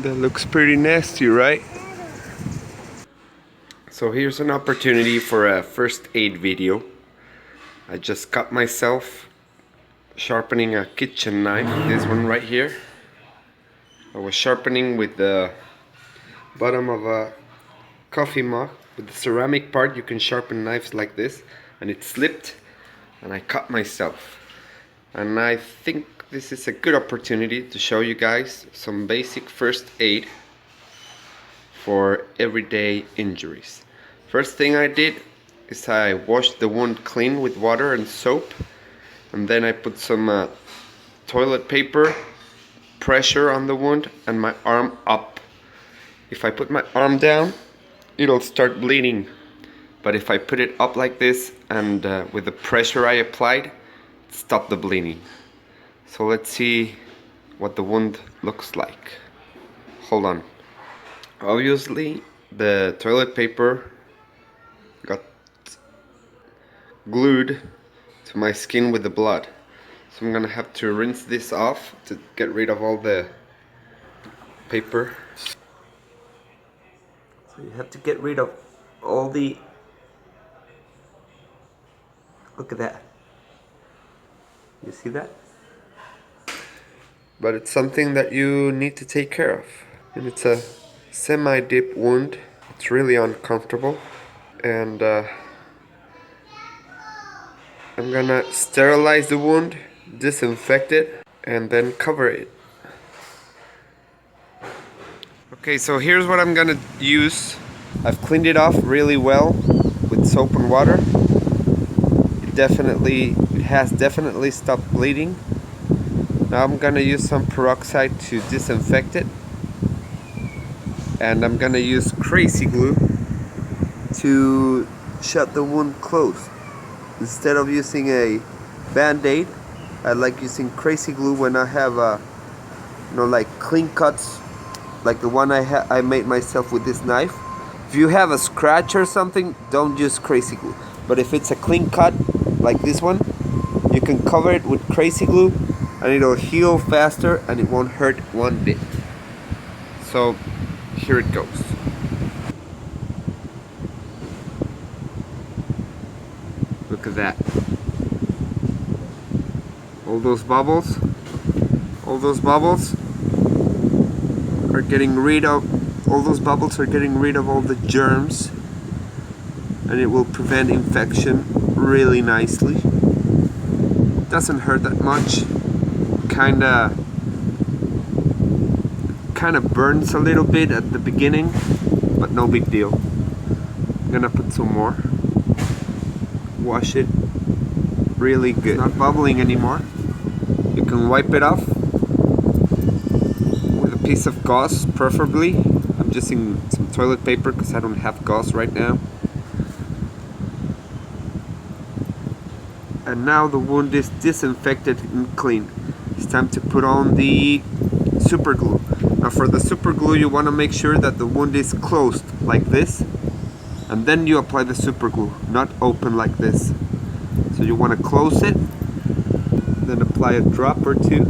That looks pretty nasty, right? So here's an opportunity for a first aid video. I just cut myself sharpening a kitchen knife, this one right here. I was sharpening with the bottom of a coffee mug. With the ceramic part you can sharpen knives like this, and it slipped and I cut myself. And I think this is a good opportunity to show you guys some basic first aid for everyday injuries. First thing I did is I washed the wound clean with water and soap, and then I put some toilet paper, pressure on the wound, and my arm up. If I put my arm down, it'll start bleeding, but if I put it up like this and with the pressure I applied, it stopped the bleeding. So let's see what the wound looks like. Hold on. Obviously the toilet paper got glued to my skin with the blood, so I'm gonna have to rinse this off to get rid of all the paper. So you have to get rid of all the... Look at that. You see that? But it's something that you need to take care of. And it's a semi-deep wound. It's really uncomfortable. And I'm gonna sterilize the wound, disinfect it, and then cover it. Okay, so here's what I'm gonna use. I've cleaned it off really well with soap and water. It has definitely stopped bleeding. Now I'm gonna use some peroxide to disinfect it, and I'm gonna use crazy glue to shut the wound closed. Instead of using a band-aid, I like using crazy glue when I have like clean cuts, like the one I made myself with this knife. If you have a scratch or something, don't use crazy glue. But if it's a clean cut, like this one, you can cover it with crazy glue and it'll heal faster and it won't hurt one bit. So here it goes. Look at that. All those bubbles are getting rid of all the germs, and it will prevent infection really nicely. Doesn't hurt that much. Kinda burns a little bit at the beginning, but no big deal. I'm gonna put some more. Wash it really good. It's not bubbling anymore. You can wipe it off with a piece of gauze, preferably. I'm just using some toilet paper because I don't have gauze right now. And now the wound is disinfected and clean. It's time to put on the super glue. Now for the super glue, you want to make sure that the wound is closed like this, and then you apply the super glue, not open like this. So you want to close it, then apply a drop or two,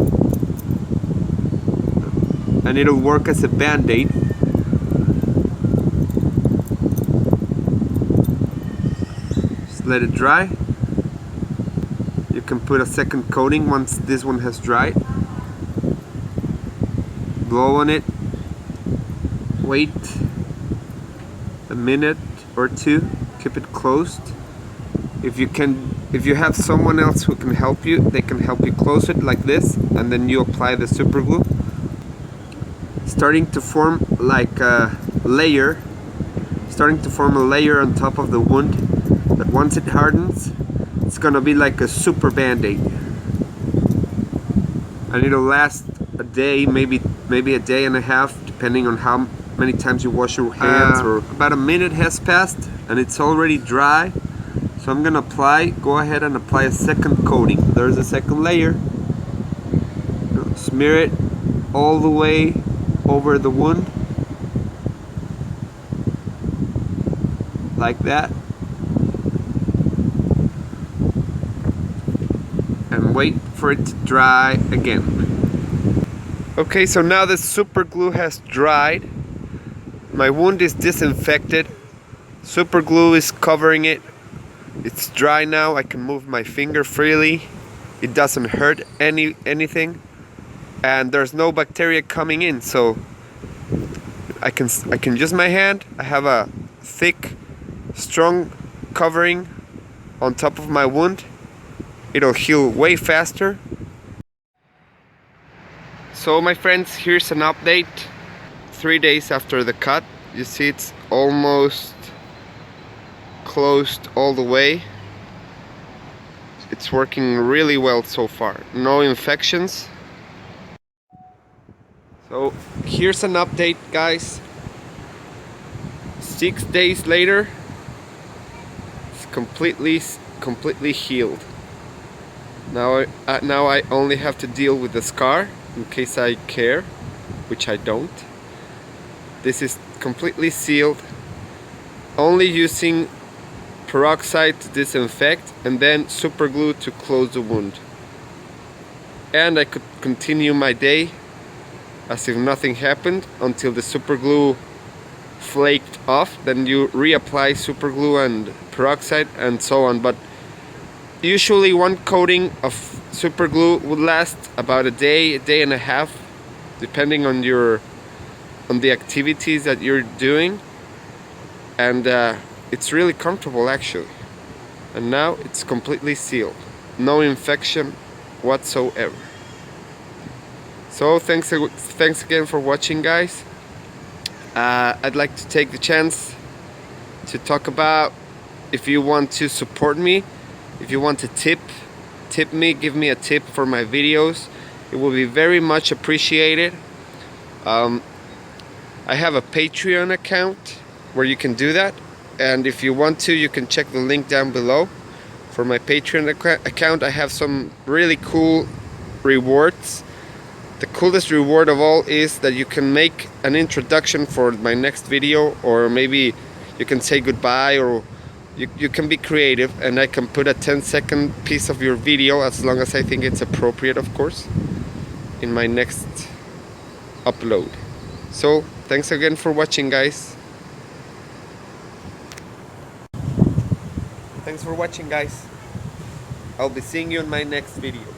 and it'll work as a band-aid. Just let it dry. You can put a second coating once this one has dried. Blow on it. Wait a minute or two. Keep it closed. If you have someone else who can help you, they can help you close it like this, and then you apply the super glue. Starting to form like a layer. Starting to form a layer on top of the wound. But once it hardens, it's gonna be like a super band-aid, and it'll last a day, maybe a day and a half, depending on how many times you wash your hands. Or about a minute has passed and it's already dry, so I'm gonna go ahead and apply a second coating. There's a second layer. Smear it all the way over the wound like that. And wait for it to dry again. Okay, so now the super glue has dried. My wound is disinfected. Super glue is covering it. It's dry now. I can move my finger freely. It doesn't hurt anything, and there's no bacteria coming in. So I can use my hand. I have a thick, strong covering on top of my wound. It'll heal way faster. So my friends, here's an update. 3 days after the cut, you see it's almost closed all the way. It's working really well so far. No infections. So here's an update, guys. 6 days later, it's completely healed. Now I only have to deal with the scar in case I care, which I don't. This is completely sealed, only using peroxide to disinfect and then super glue to close the wound. And I could continue my day as if nothing happened until the super glue flaked off. Then you reapply super glue and peroxide and so on. But usually one coating of super glue would last about a day and a half, depending on the activities that you're doing. And it's really comfortable actually. And now it's completely sealed. No infection whatsoever. So thanks again for watching, guys. I'd like to take the chance to talk about, if you want to support me, if you want to tip me, give me a tip for my videos, it will be very much appreciated. I have a Patreon account where you can do that, and if you want to, you can check the link down below. For my Patreon account, I have some really cool rewards. The coolest reward of all is that you can make an introduction for my next video, or maybe you can say goodbye, or you can be creative, and I can put a 10-second piece of your video, as long as I think it's appropriate, of course, in my next upload. So thanks again for watching, guys. Thanks for watching, guys. I'll be seeing you in my next video.